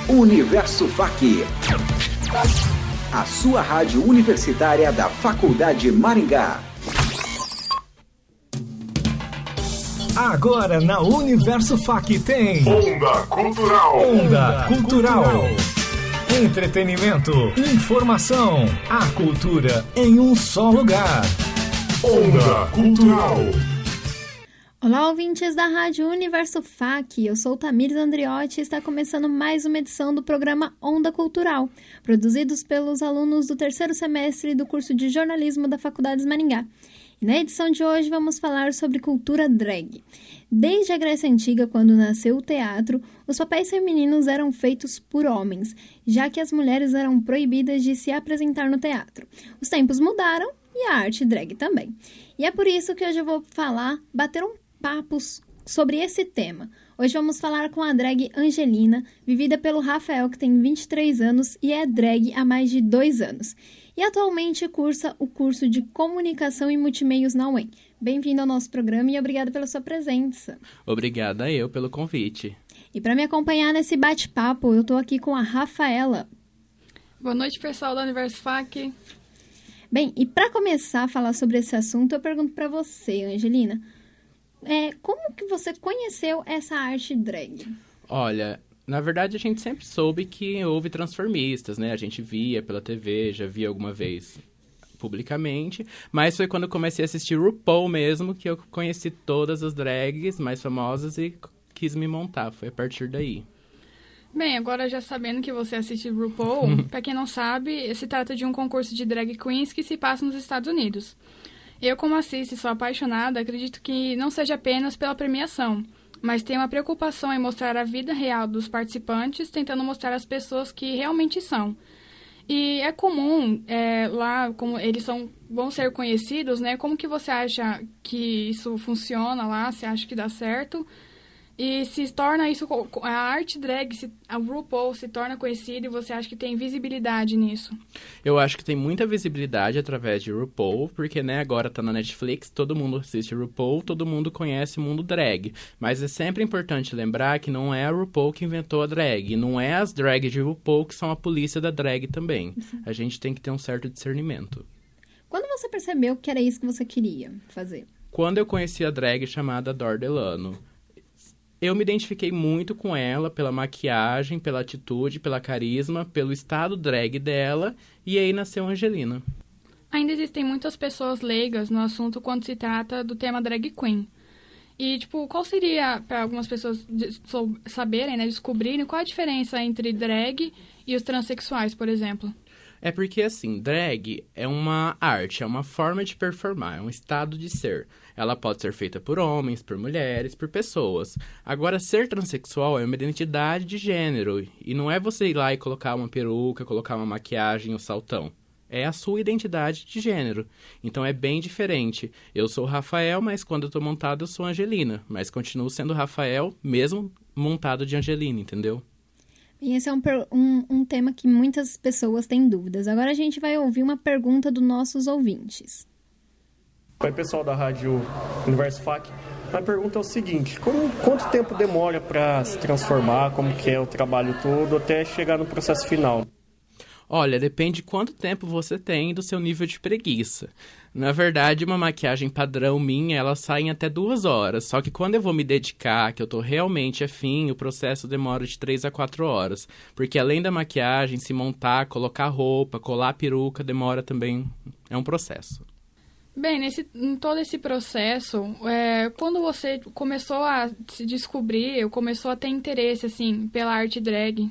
Universo FAC, a sua rádio universitária da Faculdade Maringá. Agora na Universo FAC tem Onda Cultural. Onda Cultural. Entretenimento, informação, a cultura em um só lugar. Onda Cultural. Olá, ouvintes da Rádio Universo FAC, eu sou Tamires Andriotti e está começando mais uma edição do programa Onda Cultural, produzidos pelos alunos do terceiro semestre do curso de jornalismo da Faculdade Maringá. E na edição de hoje vamos falar sobre cultura drag. Desde a Grécia Antiga, quando nasceu o teatro, os papéis femininos eram feitos por homens, já que as mulheres eram proibidas de se apresentar no teatro. Os tempos mudaram e a arte drag também. E é por isso que hoje eu vou bater um papos sobre esse tema. Hoje vamos falar com a drag Angelina, vivida pelo Rafael, que tem 23 anos e é drag há mais de 2 anos. E atualmente cursa o curso de Comunicação e Multimeios na UEM. Bem-vindo ao nosso programa e obrigada pela sua presença. Obrigada eu pelo convite. E para me acompanhar nesse bate-papo, eu estou aqui com a Rafaela. Boa noite, pessoal da Universo FAC. Bem, e para começar a falar sobre esse assunto, eu pergunto para você, Angelina, como que você conheceu essa arte drag? Olha, na verdade a gente sempre soube que houve transformistas, né? A gente via pela TV, já via alguma vez publicamente, mas foi quando eu comecei a assistir RuPaul mesmo que eu conheci todas as drags mais famosas e quis me montar, foi a partir daí. Bem, agora já sabendo que você assiste RuPaul, pra quem não sabe, se trata de um concurso de drag queens que se passa nos Estados Unidos. Eu, como assisto e sou apaixonada, acredito que não seja apenas pela premiação, mas tem uma preocupação em mostrar a vida real dos participantes, tentando mostrar as pessoas que realmente são. E é comum, lá, como eles vão ser conhecidos, né? Como que você acha que isso funciona lá? Você acha que dá certo? E se torna isso, a arte drag, a RuPaul se torna conhecida e você acha que tem visibilidade nisso? Eu acho que tem muita visibilidade através de RuPaul, porque, né, agora tá na Netflix, todo mundo assiste RuPaul, todo mundo conhece o mundo drag. Mas é sempre importante lembrar que não é a RuPaul que inventou a drag, não é as drags de RuPaul que são a polícia da drag também. Sim. A gente tem que ter um certo discernimento. Quando você percebeu que era isso que você queria fazer? Quando eu conheci a drag chamada Dor Delano. Eu me identifiquei muito com ela pela maquiagem, pela atitude, pela carisma, pelo estado drag dela, e aí nasceu Angelina. Ainda existem muitas pessoas leigas no assunto quando se trata do tema drag queen. E, qual seria, para algumas pessoas saberem, né, descobrirem, qual a diferença entre drag e os transexuais, por exemplo? É porque, assim, drag é uma arte, é uma forma de performar, é um estado de ser. Ela pode ser feita por homens, por mulheres, por pessoas. Agora, ser transexual é uma identidade de gênero. E não é você ir lá e colocar uma peruca, colocar uma maquiagem, um saltão. É a sua identidade de gênero. Então, é bem diferente. Eu sou o Rafael, mas quando eu tô montado, eu sou Angelina. Mas continuo sendo Rafael, mesmo montado de Angelina, entendeu? E esse é um tema que muitas pessoas têm dúvidas. Agora a gente vai ouvir uma pergunta dos nossos ouvintes. Oi, pessoal da Rádio Universo FAC. A pergunta é o seguinte: quanto tempo demora para se transformar, como que é o trabalho todo, até chegar no processo final? Olha, depende de quanto tempo você tem do seu nível de preguiça. Na verdade, uma maquiagem padrão minha, ela sai em até 2 horas. Só que quando eu vou me dedicar, que eu tô realmente afim, o processo demora de 3 a 4 horas. Porque além da maquiagem, se montar, colocar roupa, colar a peruca, demora também. É um processo. Bem, em todo esse processo, quando você começou a se descobrir, começou a ter interesse, assim, pela arte drag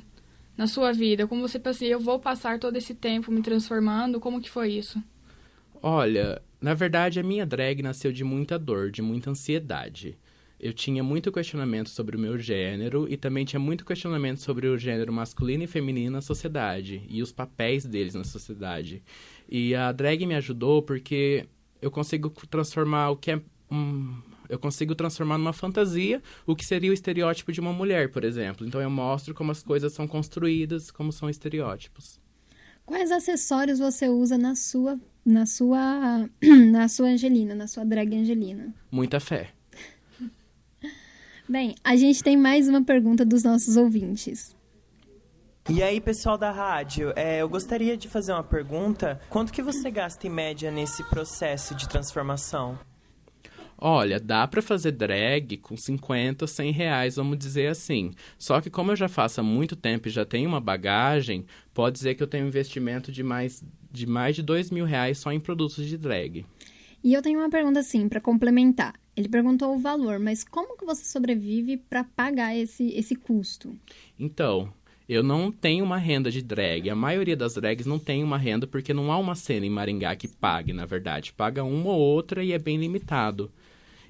na sua vida, como você pensou, eu vou passar todo esse tempo me transformando, como que foi isso? Olha, na verdade, a minha drag nasceu de muita dor, de muita ansiedade. Eu tinha muito questionamento sobre o meu gênero e também tinha muito questionamento sobre o gênero masculino e feminino na sociedade e os papéis deles na sociedade. E a drag me ajudou porque eu consigo transformar o que é eu consigo transformar numa fantasia o que seria o estereótipo de uma mulher, por exemplo. Então eu mostro como as coisas são construídas, como são estereótipos. Quais acessórios você usa na sua Angelina, na sua drag Angelina? Muita fé. Bem, a gente tem mais uma pergunta dos nossos ouvintes. E aí, pessoal da rádio, eu gostaria de fazer uma pergunta. Quanto que você gasta em média nesse processo de transformação? Olha, dá pra fazer drag com 50, 100 reais, vamos dizer assim. Só que como eu já faço há muito tempo e já tenho uma bagagem, pode dizer que eu tenho um investimento de mais de R$2.000 só em produtos de drag. E eu tenho uma pergunta assim, para complementar. Ele perguntou o valor, mas como que você sobrevive para pagar esse custo? Então, eu não tenho uma renda de drag. A maioria das drags não tem uma renda porque não há uma cena em Maringá que pague, na verdade. Paga uma ou outra e é bem limitado.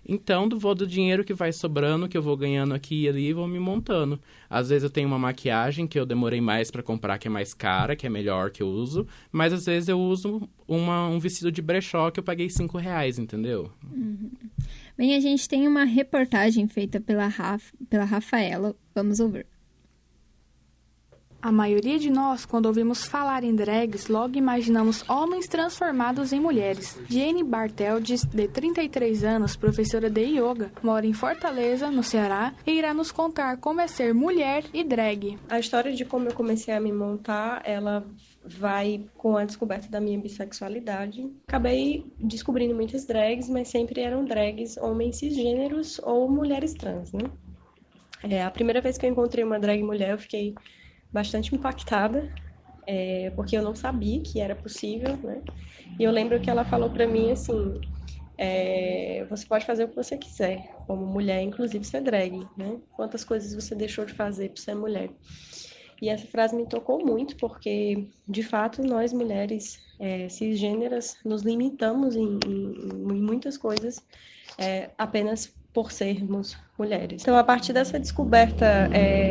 Então, vou do dinheiro que vai sobrando, que eu vou ganhando aqui e ali, e vou me montando. Às vezes eu tenho uma maquiagem que eu demorei mais pra comprar, que é mais cara, que é melhor que eu uso. Mas às vezes eu uso um vestido de brechó que eu paguei R$5, entendeu? Uhum. Bem, a gente tem uma reportagem feita pela Rafaela. Vamos ouvir. A maioria de nós, quando ouvimos falar em drags, logo imaginamos homens transformados em mulheres. Jane Barteldes, de 33 anos, professora de yoga, mora em Fortaleza, no Ceará, e irá nos contar como é ser mulher e drag. A história de como eu comecei a me montar, ela vai com a descoberta da minha bissexualidade. Acabei descobrindo muitas drags, mas sempre eram drags homens cisgêneros ou mulheres trans, né? A primeira vez que eu encontrei uma drag mulher, eu fiquei bastante impactada, porque eu não sabia que era possível, né? E eu lembro que ela falou pra mim assim, você pode fazer o que você quiser, como mulher, inclusive ser drag, né? Quantas coisas você deixou de fazer por ser mulher? E essa frase me tocou muito, porque, de fato, nós mulheres cisgêneras nos limitamos em muitas coisas apenas por sermos mulheres. Então, a partir dessa descoberta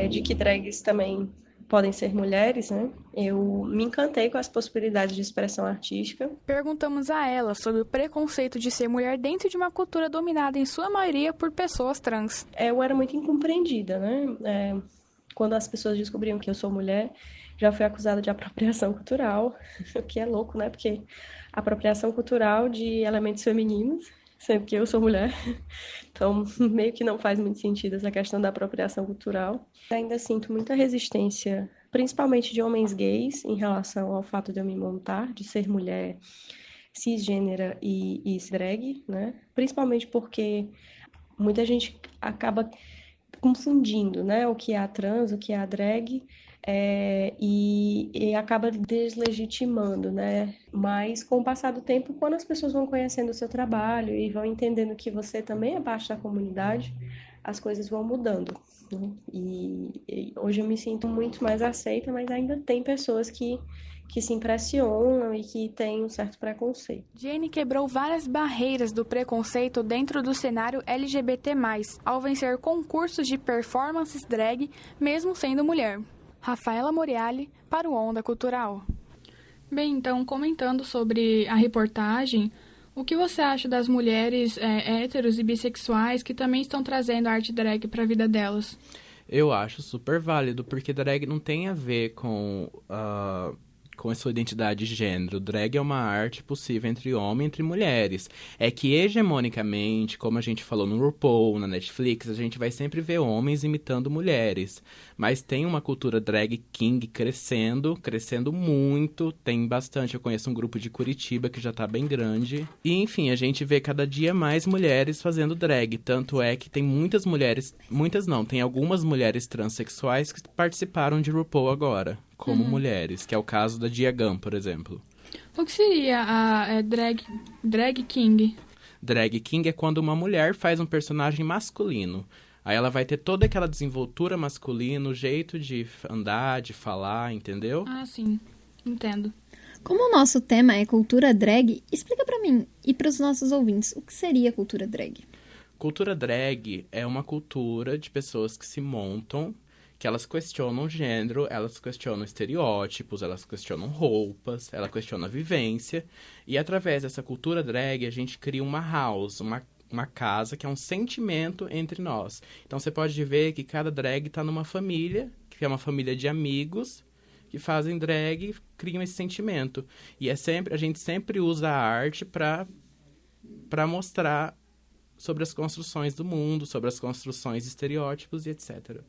de que drags também podem ser mulheres, né? Eu me encantei com as possibilidades de expressão artística. Perguntamos a ela sobre o preconceito de ser mulher dentro de uma cultura dominada em sua maioria por pessoas trans. Eu era muito incompreendida, né? Quando as pessoas descobriam que eu sou mulher, já fui acusada de apropriação cultural, o que é louco, né? Porque apropriação cultural de elementos femininos, sempre que eu sou mulher. Então, meio que não faz muito sentido essa questão da apropriação cultural. Ainda sinto muita resistência, principalmente de homens gays, em relação ao fato de eu me montar, de ser mulher cisgênera e drag, né? Principalmente porque muita gente acaba confundindo, né? O que é a trans, o que é a drag, e acaba deslegitimando, né? Mas com o passar do tempo, quando as pessoas vão conhecendo o seu trabalho e vão entendendo que você também é parte da comunidade, as coisas vão mudando, né? E hoje eu me sinto muito mais aceita, mas ainda tem pessoas que se impressionam e que têm um certo preconceito. Jane quebrou várias barreiras do preconceito dentro do cenário LGBT+, ao vencer concursos de performances drag, mesmo sendo mulher. Rafaela Moriali, para o Onda Cultural. Bem, então, comentando sobre a reportagem, o que você acha das mulheres héteros e bissexuais que também estão trazendo a arte drag para a vida delas? Eu acho super válido, porque drag não tem a ver com a sua identidade de gênero. Drag é uma arte possível entre homens e entre mulheres. É que, hegemonicamente, como a gente falou no RuPaul, na Netflix, a gente vai sempre ver homens imitando mulheres. Mas tem uma cultura drag king crescendo muito. Tem bastante. Eu conheço um grupo de Curitiba que já tá bem grande. E, enfim, a gente vê cada dia mais mulheres fazendo drag. Tanto é que tem muitas mulheres... Muitas não, tem algumas mulheres transexuais que participaram de RuPaul agora, como mulheres, que é o caso da Diagan, por exemplo. O que seria a drag king? Drag king é quando uma mulher faz um personagem masculino. Aí ela vai ter toda aquela desenvoltura masculina, o jeito de andar, de falar, entendeu? Ah, sim. Entendo. Como o nosso tema é cultura drag, explica pra mim e pros nossos ouvintes o que seria cultura drag. Cultura drag é uma cultura de pessoas que se montam, que elas questionam gênero, elas questionam estereótipos, elas questionam roupas, ela questiona a vivência. E através dessa cultura drag, a gente cria uma house, uma casa, que é um sentimento entre nós. Então você pode ver que cada drag está numa família, que é uma família de amigos, que fazem drag e criam esse sentimento. E a gente sempre usa a arte para mostrar sobre as construções do mundo, sobre as construções de estereótipos e etc.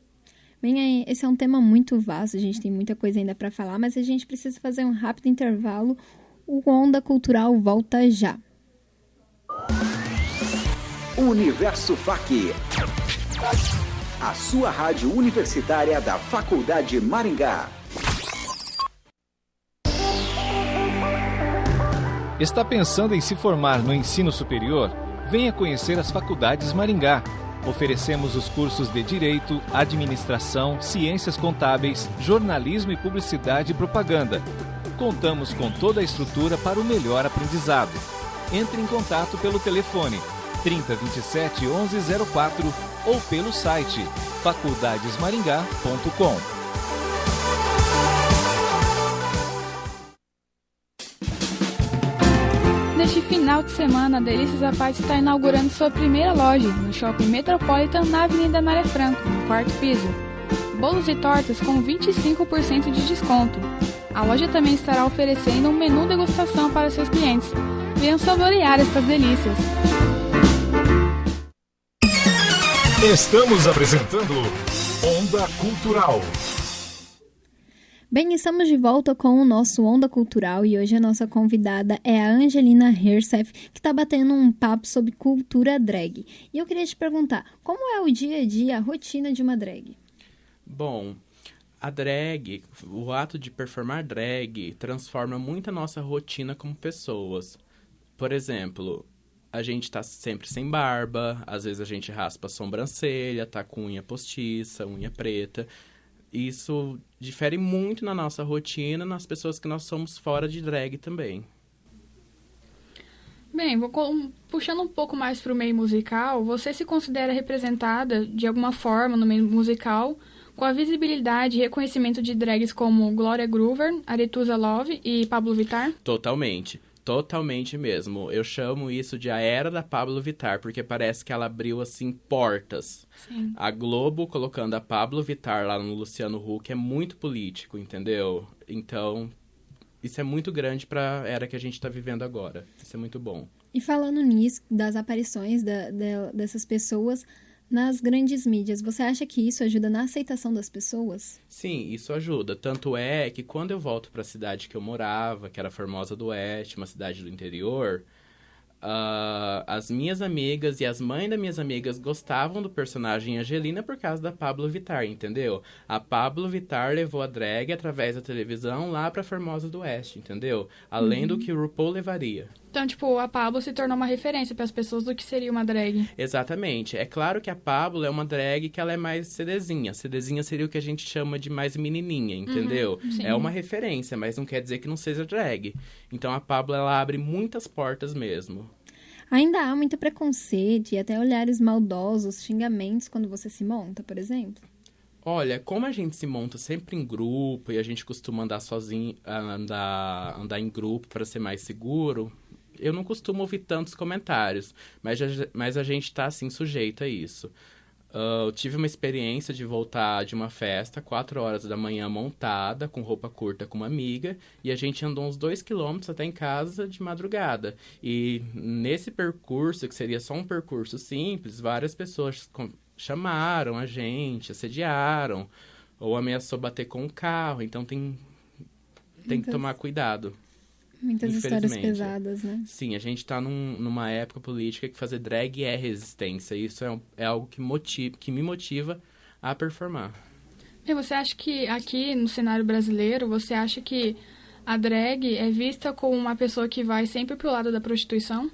Bem, esse é um tema muito vasto, a gente tem muita coisa ainda para falar, mas a gente precisa fazer um rápido intervalo. O Onda Cultural volta já. Universo FAC, a sua rádio universitária da Faculdade Maringá. Está pensando em se formar no ensino superior? Venha conhecer as Faculdades Maringá. Oferecemos os cursos de Direito, Administração, Ciências Contábeis, Jornalismo e Publicidade e Propaganda. Contamos com toda a estrutura para o melhor aprendizado. Entre em contato pelo telefone 3027 1104 ou pelo site faculdadesmaringá.com. Neste final de semana, a Delícias à Paz está inaugurando sua primeira loja no Shopping Metropolitan, na Avenida Anália Franco, no 4º piso. Bolos e tortas com 25% de desconto. A loja também estará oferecendo um menu degustação para seus clientes. Venham saborear estas delícias. Estamos apresentando Onda Cultural. Bem, estamos de volta com o nosso Onda Cultural e hoje a nossa convidada é a Angelina Herseth, que está batendo um papo sobre cultura drag. E eu queria te perguntar, como é o dia a dia, a rotina de uma drag? Bom, a drag, o ato de performar drag, transforma muito a nossa rotina como pessoas. Por exemplo, a gente tá sempre sem barba, às vezes a gente raspa a sobrancelha, tá com unha postiça, unha preta. Isso difere muito na nossa rotina, nas pessoas que nós somos fora de drag também. Bem, puxando um pouco mais para o meio musical, você se considera representada de alguma forma no meio musical com a visibilidade e reconhecimento de drags como Gloria Groover, Arethusa Love e Pablo Vittar? Totalmente mesmo. Eu chamo isso de a era da Pablo Vittar, porque parece que ela abriu, assim, portas. Sim. A Globo colocando a Pablo Vittar lá no Luciano Huck é muito político, entendeu? Então, isso é muito grande para a era que a gente está vivendo agora. Isso é muito bom. E falando nisso, das aparições dessas pessoas nas grandes mídias, você acha que isso ajuda na aceitação das pessoas? Sim, isso ajuda. Tanto é que quando eu volto para a cidade que eu morava, que era Formosa do Oeste, uma cidade do interior, as minhas amigas e as mães das minhas amigas gostavam do personagem Angelina por causa da Pablo Vittar, entendeu? A Pablo Vittar levou a drag através da televisão lá pra Formosa do Oeste, entendeu? Além do que o RuPaul levaria. Então, tipo, a Pablo se tornou uma referência para as pessoas do que seria uma drag. Exatamente. É claro que a Pablo é uma drag que ela é mais cedezinha. Cedezinha seria o que a gente chama de mais menininha, entendeu? Sim. É uma referência, mas não quer dizer que não seja drag. Então, a Pablo, ela abre muitas portas mesmo. Ainda há muito preconceito e até olhares maldosos, xingamentos quando você se monta, por exemplo? Olha, como a gente se monta sempre em grupo e a gente costuma andar sozinho, andar em grupo para ser mais seguro, eu não costumo ouvir tantos comentários, mas a gente está, assim, sujeito a isso. Eu tive uma experiência de voltar de uma festa, 4 horas da manhã montada, com roupa curta com uma amiga, e a gente andou uns 2 quilômetros até em casa de madrugada. E nesse percurso, que seria só um percurso simples, várias pessoas chamaram a gente, assediaram, ou ameaçou bater com o carro, então tem que tomar cuidado. Muitas histórias pesadas, né? Sim, a gente tá numa época política que fazer drag é resistência. Isso é algo que me motiva a performar. E você acha que aqui no cenário brasileiro, você acha que a drag é vista como uma pessoa que vai sempre pro lado da prostituição?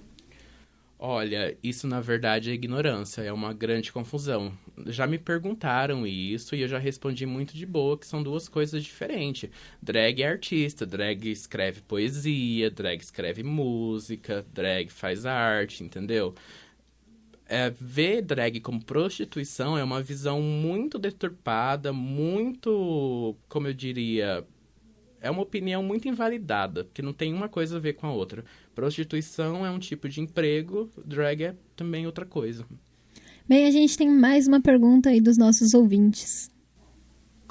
Olha, isso na verdade é ignorância, é uma grande confusão. Já me perguntaram isso e eu já respondi muito de boa que são duas coisas diferentes. Drag é artista, drag escreve poesia, drag escreve música, drag faz arte, entendeu? Ver drag como prostituição é uma visão muito deturpada, muito, como eu diria, é uma opinião muito invalidada, porque não tem uma coisa a ver com a outra. Prostituição é um tipo de emprego, drag é também outra coisa. Bem, a gente tem mais uma pergunta aí dos nossos ouvintes.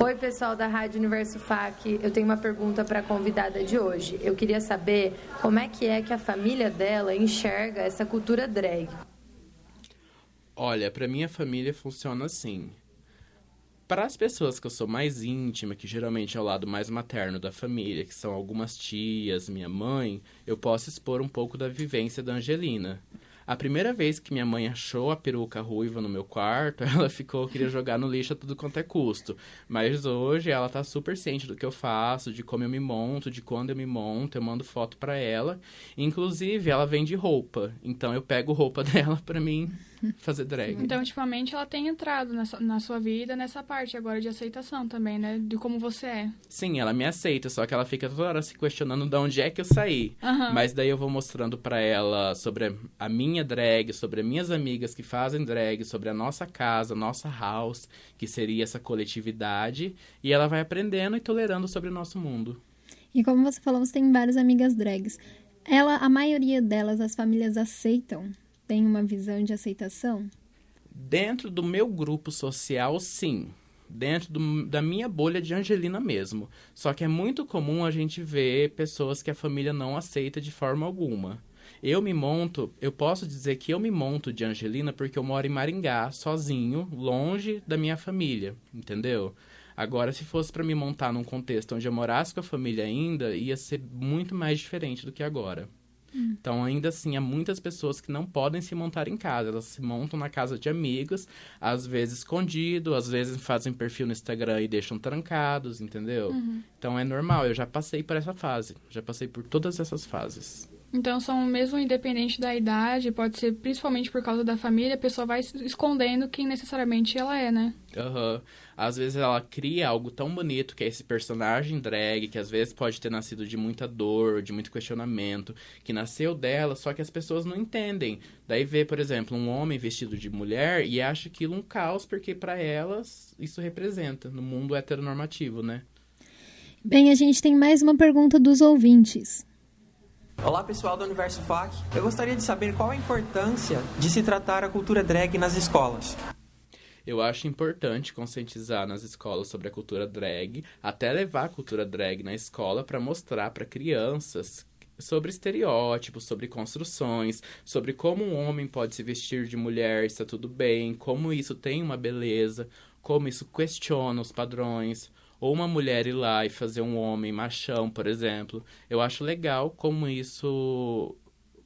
Oi, pessoal da Rádio Universo FAC. Eu tenho uma pergunta para a convidada de hoje. Eu queria saber como é que a família dela enxerga essa cultura drag. Olha, para minha família funciona assim. Para as pessoas que eu sou mais íntima, que geralmente é o lado mais materno da família, que são algumas tias, minha mãe, eu posso expor um pouco da vivência da Angelina. A primeira vez que minha mãe achou a peruca ruiva no meu quarto, ela queria jogar no lixo a tudo quanto é custo. Mas hoje ela tá super ciente do que eu faço, de como eu me monto, de quando eu me monto, eu mando foto pra ela. Inclusive, ela vende roupa, então eu pego roupa dela pra mim fazer drag. Então, ultimamente, ela tem entrado na sua vida, nessa parte agora de aceitação também, né? De como você é. Sim, ela me aceita, só que ela fica toda hora se questionando de onde é que eu saí. Uhum. Mas daí eu vou mostrando pra ela sobre a minha drag, sobre as minhas amigas que fazem drag, sobre a nossa casa, nossa house, que seria essa coletividade. E ela vai aprendendo e tolerando sobre o nosso mundo. E como você falou, você tem várias amigas drags. A maioria delas, as famílias aceitam? Tem uma visão de aceitação? Dentro do meu grupo social, sim. Dentro da minha bolha de Angelina mesmo. Só que é muito comum a gente ver pessoas que a família não aceita de forma alguma. Eu posso dizer que eu me monto de Angelina porque eu moro em Maringá, sozinho, longe da minha família, entendeu? Agora, se fosse para me montar num contexto onde eu morasse com a família ainda, ia ser muito mais diferente do que agora. Então, ainda assim, há muitas pessoas que não podem se montar em casa. Elas se montam na casa de amigos, às vezes escondido, às vezes fazem perfil no Instagram e deixam trancados, entendeu? Então, é normal. Eu já passei por essa fase. Já passei por todas essas fases. Então, são mesmo independente da idade, pode ser principalmente por causa da família, a pessoa vai escondendo quem necessariamente ela é, né? Aham. Às vezes ela cria algo tão bonito, que é esse personagem drag, que às vezes pode ter nascido de muita dor, de muito questionamento, que nasceu dela, só que as pessoas não entendem. Daí vê, por exemplo, um homem vestido de mulher e acha aquilo um caos, porque para elas isso representa, no mundo heteronormativo, né? Bem, a gente tem mais uma pergunta dos ouvintes. Olá, pessoal do Universo FAC. Eu gostaria de saber qual a importância de se tratar a cultura drag nas escolas. Eu acho importante conscientizar nas escolas sobre a cultura drag, até levar a cultura drag na escola para mostrar para crianças sobre estereótipos, sobre construções, sobre como um homem pode se vestir de mulher, está tudo bem, como isso tem uma beleza, como isso questiona os padrões. Ou uma mulher ir lá e fazer um homem machão, por exemplo. Eu acho legal como isso,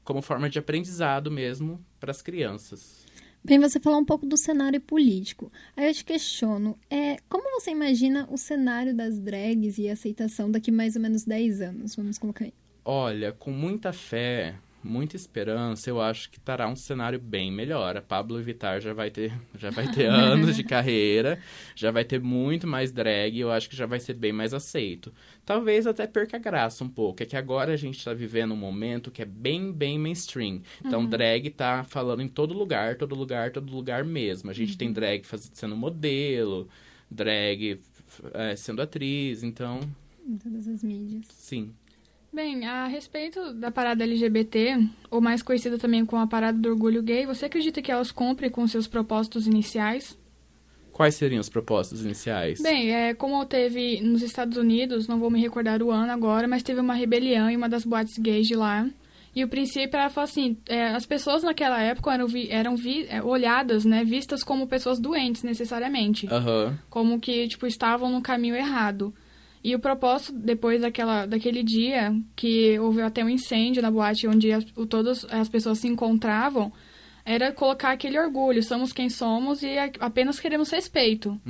como forma de aprendizado mesmo para as crianças. Bem, você falou um pouco do cenário político. Aí eu te questiono, como você imagina o cenário das drags e a aceitação daqui mais ou menos 10 anos? Vamos colocar aí. Olha, com muita fé, muita esperança, eu acho que estará um cenário bem melhor. A Pablo Vittar já vai ter anos de carreira, já vai ter muito mais drag, eu acho que já vai ser bem mais aceito. Talvez até perca a graça um pouco, é que agora a gente está vivendo um momento que é bem, bem mainstream. Então, drag tá falando em todo lugar mesmo. A gente tem drag sendo modelo, drag sendo atriz, então... Em todas as mídias. Sim. Bem, a respeito da parada LGBT, ou mais conhecida também como a parada do orgulho gay, você acredita que elas cumprem com seus propósitos iniciais? Quais seriam os propósitos iniciais? Bem, como teve nos Estados Unidos, não vou me recordar o ano agora, mas teve uma rebelião em uma das boates gays de lá. E o princípio era assim, as pessoas naquela época eram olhadas, né, vistas como pessoas doentes necessariamente. Como que, estavam no caminho errado. E o propósito, depois daquele dia, que houve até um incêndio na boate onde todas as pessoas se encontravam, era colocar aquele orgulho, somos quem somos e apenas queremos respeito.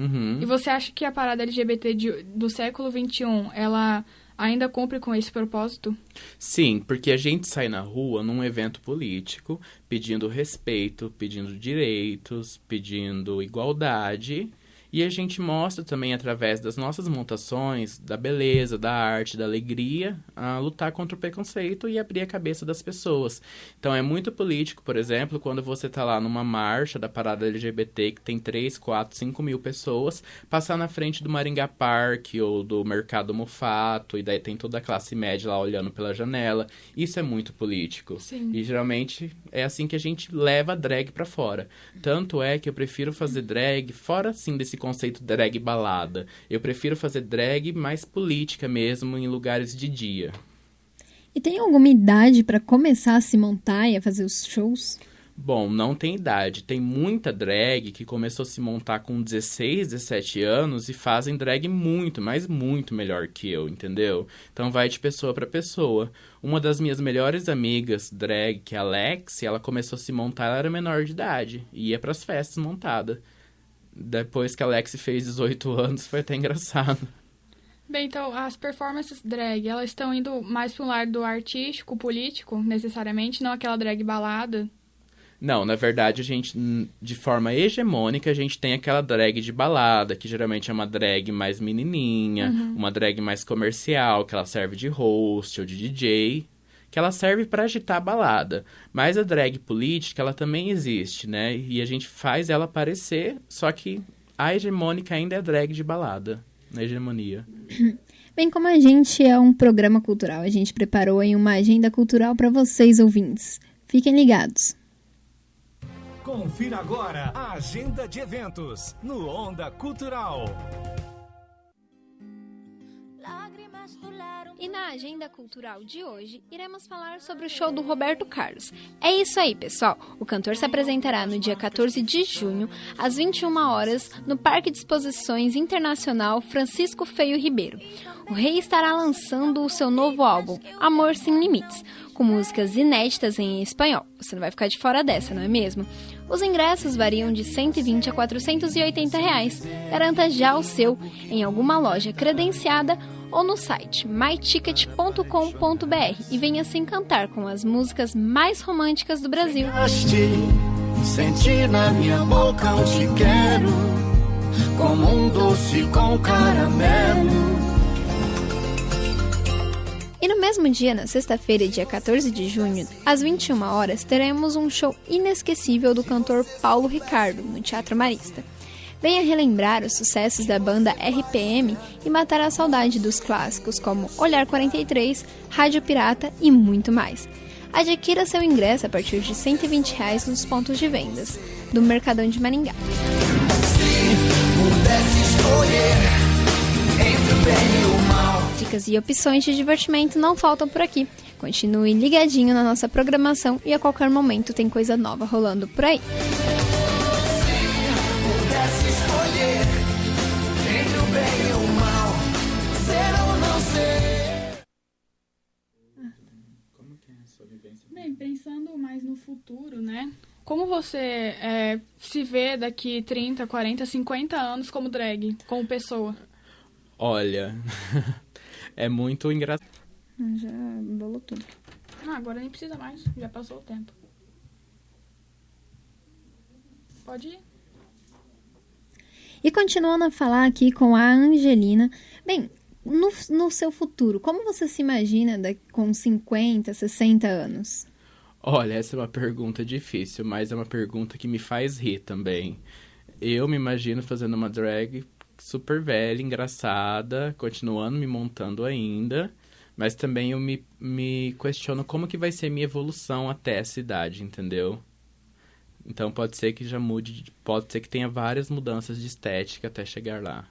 E você acha que a parada LGBT do século XXI, ela ainda cumpre com esse propósito? Sim, porque a gente sai na rua num evento político, pedindo respeito, pedindo direitos, pedindo igualdade... E a gente mostra também, através das nossas montações, da beleza, da arte, da alegria, a lutar contra o preconceito e abrir a cabeça das pessoas. Então, é muito político, por exemplo, quando você tá lá numa marcha da parada LGBT, que tem 3, 4, 5 mil pessoas, passar na frente do Maringá Park ou do Mercado Mufato, e daí tem toda a classe média lá olhando pela janela. Isso é muito político. Sim. E, geralmente, é assim que a gente leva a drag pra fora. Tanto é que eu prefiro fazer drag fora, assim, desse conceito drag balada. Eu prefiro fazer drag mais política mesmo, em lugares de dia. E tem alguma idade para começar a se montar e a fazer os shows? Bom, não tem idade. Tem muita drag que começou a se montar com 16, 17 anos e fazem drag muito, mas muito melhor que eu, entendeu? Então vai de pessoa pra pessoa. Uma das minhas melhores amigas drag, que é a Alex, ela começou a se montar, ela era menor de idade. E ia pras festas montada. Depois que a Alex fez 18 anos, foi até engraçado. Bem, então, as performances drag, elas estão indo mais para um lado artístico, político, necessariamente, não aquela drag balada? Não, na verdade, a gente, de forma hegemônica, a gente tem aquela drag de balada, que geralmente é uma drag mais menininha, uma drag mais comercial, que ela serve de host ou de DJ, que ela serve para agitar a balada. Mas a drag política, ela também existe, né? E a gente faz ela aparecer, só que a hegemônica ainda é drag de balada, na hegemonia. Bem, como a gente é um programa cultural, a gente preparou aí uma agenda cultural para vocês, ouvintes. Fiquem ligados. Confira agora a agenda de eventos no Onda Cultural. E na agenda cultural de hoje, iremos falar sobre o show do Roberto Carlos. É isso aí, pessoal! O cantor se apresentará no dia 14 de junho, às 21 horas, no Parque de Exposições Internacional Francisco Feio Ribeiro. O rei estará lançando o seu novo álbum, Amor Sem Limites, com músicas inéditas em espanhol. Você não vai ficar de fora dessa, não é mesmo? Os ingressos variam de R$ 120 a R$ 480. Garanta já o seu em alguma loja credenciada ou no site myticket.com.br e venha se encantar com as músicas mais românticas do Brasil. Senti na minha boca eu te quero, como um doce com caramelo. E no mesmo dia, na sexta-feira, dia 14 de junho, às 21 horas, teremos um show inesquecível do cantor Paulo Ricardo, no Teatro Marista. Venha relembrar os sucessos da banda RPM e matar a saudade dos clássicos como Olhar 43, Rádio Pirata e muito mais. Adquira seu ingresso a partir de R$ 120 nos pontos de vendas do Mercadão de Maringá. Se pudesse escolher entre o bem e o mal. Dicas e opções de divertimento não faltam por aqui. Continue ligadinho na nossa programação e a qualquer momento tem coisa nova rolando por aí. Bem, pensando mais no futuro, né? Como você se vê daqui 30, 40, 50 anos como drag, como pessoa? Olha, é muito engraçado. Já embolou tudo. Agora nem precisa mais, já passou o tempo. Pode ir. E continuando a falar aqui com a Angelina. Bem, no seu futuro, como você se imagina com 50, 60 anos? Olha, essa é uma pergunta difícil, mas é uma pergunta que me faz rir também. Eu me imagino fazendo uma drag super velha, engraçada, continuando me montando ainda, mas também eu me questiono como que vai ser minha evolução até essa idade, entendeu? Então pode ser que já mude, pode ser que tenha várias mudanças de estética até chegar lá.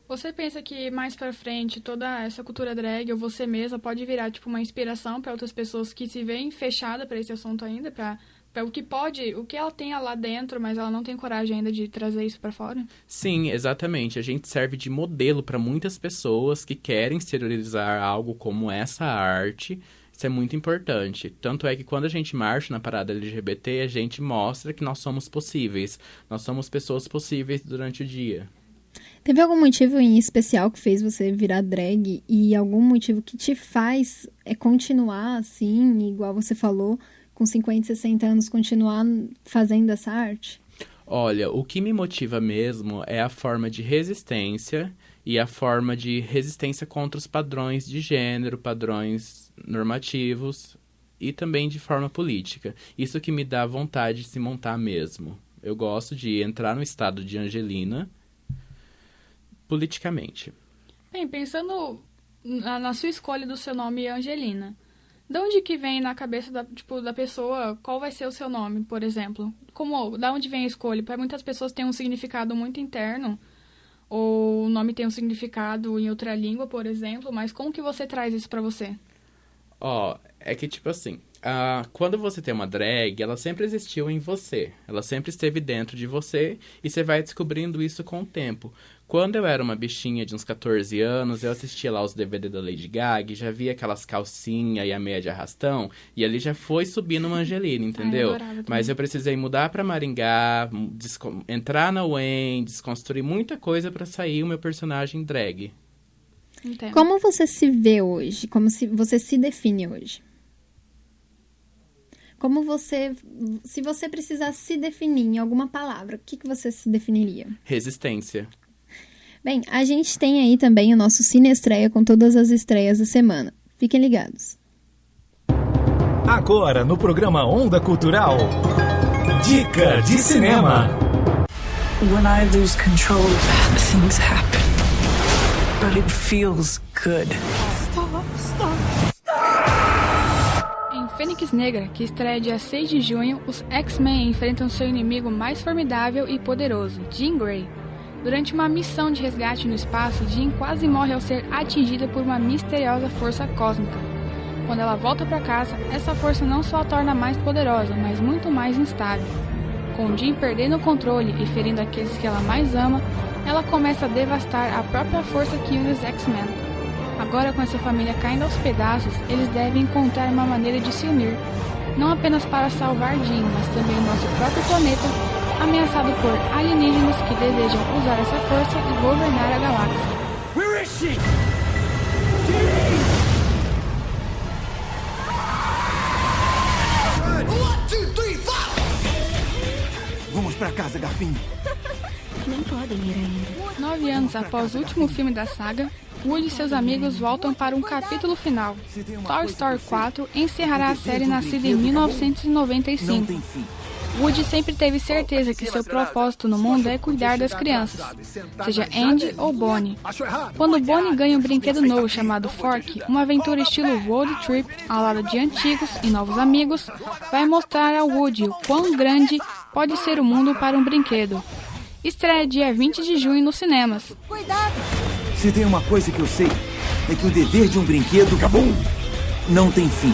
Você pensa que mais pra frente toda essa cultura drag ou você mesma pode virar tipo uma inspiração para outras pessoas que se veem fechada para esse assunto ainda, para o que ela tem lá dentro, mas ela não tem coragem ainda de trazer isso para fora? Sim, exatamente. A gente serve de modelo para muitas pessoas que querem exteriorizar algo como essa arte. Isso é muito importante. Tanto é que quando a gente marcha na parada LGBT, a gente mostra que nós somos possíveis. Nós somos pessoas possíveis durante o dia. Teve algum motivo em especial que fez você virar drag e algum motivo que te faz continuar assim, igual você falou, com 50, 60 anos, continuar fazendo essa arte? Olha, o que me motiva mesmo é a forma de resistência e a forma de resistência contra os padrões de gênero, padrões normativos e também de forma política. Isso que me dá vontade de se montar mesmo. Eu gosto de entrar no estado de Angelina politicamente. Bem, pensando na sua escolha do seu nome Angelina, de onde que vem na cabeça da pessoa qual vai ser o seu nome, por exemplo? Da onde vem a escolha? Para muitas pessoas tem um significado muito interno, ou o nome tem um significado em outra língua, por exemplo, mas como que você traz isso para você? É que tipo assim, Quando você tem uma drag, ela sempre existiu em você. Ela sempre esteve dentro de você e você vai descobrindo isso com o tempo. Quando eu era uma bichinha de uns 14 anos, eu assistia lá os DVD da Lady Gaga, já via aquelas calcinhas e a meia de arrastão, e ali já foi subindo uma Angelina, entendeu? Mas eu precisei mudar pra Maringá, entrar na UEM, desconstruir muita coisa pra sair o meu personagem drag. Entendo. Como você se vê hoje? Como você se define hoje? Como você... Se você precisasse se definir em alguma palavra, o que você se definiria? Resistência. Bem, a gente tem aí também o nosso Cine Estreia com todas as estreias da semana. Fiquem ligados. Agora, no programa Onda Cultural, Dica de Cinema. When I lose control, bad things happen. But it feels good. Em Fênix Negra, que estreia dia 6 de junho, os X-Men enfrentam seu inimigo mais formidável e poderoso, Jean Grey. Durante uma missão de resgate no espaço, Jean quase morre ao ser atingida por uma misteriosa força cósmica. Quando ela volta para casa, essa força não só a torna mais poderosa, mas muito mais instável. Com Jean perdendo o controle e ferindo aqueles que ela mais ama, ela começa a devastar a própria força que une os X-Men. Agora, com essa família caindo aos pedaços, eles devem encontrar uma maneira de se unir, não apenas para salvar Jean, mas também o nosso próprio planeta, ameaçado por alienígenas que desejam usar essa força e governar a galáxia. Where is she? Vamos pra casa, Garfinho. Nem podem ir ainda. 9 anos após o último filme da saga, Woody e seus amigos voltam para um capítulo final. Toy Story 4 encerrará a série nascida em 1995. Woody sempre teve certeza que seu propósito no mundo é cuidar das crianças, seja Andy ou Bonnie. Quando Bonnie ganha um brinquedo novo chamado Fork, uma aventura estilo road trip ao lado de antigos e novos amigos, vai mostrar ao Woody o quão grande pode ser o mundo para um brinquedo. Estreia dia 20 de junho nos cinemas. Cuidado! Se tem uma coisa que eu sei, é que o dever de um brinquedo, cabum, não tem fim.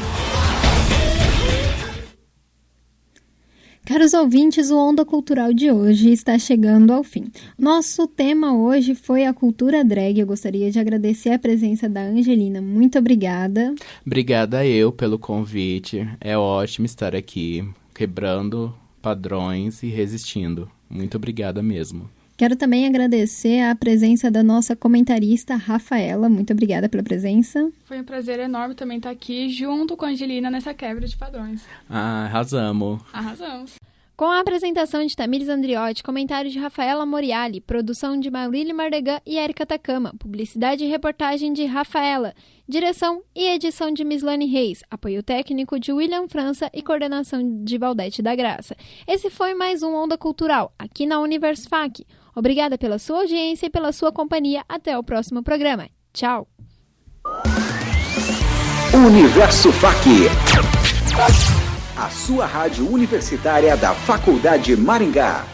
Caros ouvintes, o Onda Cultural de hoje está chegando ao fim. Nosso tema hoje foi a cultura drag. Eu gostaria de agradecer a presença da Angelina. Muito obrigada. Obrigada eu pelo convite. É ótimo estar aqui, quebrando padrões e resistindo. Muito obrigada mesmo. Quero também agradecer a presença da nossa comentarista, Rafaela. Muito obrigada pela presença. Foi um prazer enorme também estar aqui junto com a Angelina nessa quebra de padrões. Arrasamos. Arrasamos. Com a apresentação de Tamires Andriotti, comentário de Rafaela Moriali, produção de Maurílio Mardegan e Érica Takama, publicidade e reportagem de Rafaela, direção e edição de Mislane Reis, apoio técnico de William França e coordenação de Valdete da Graça. Esse foi mais um Onda Cultural, aqui na Universo FAC. Obrigada pela sua audiência e pela sua companhia. Até o próximo programa. Tchau! Universo FAC. A sua rádio universitária da Faculdade Maringá.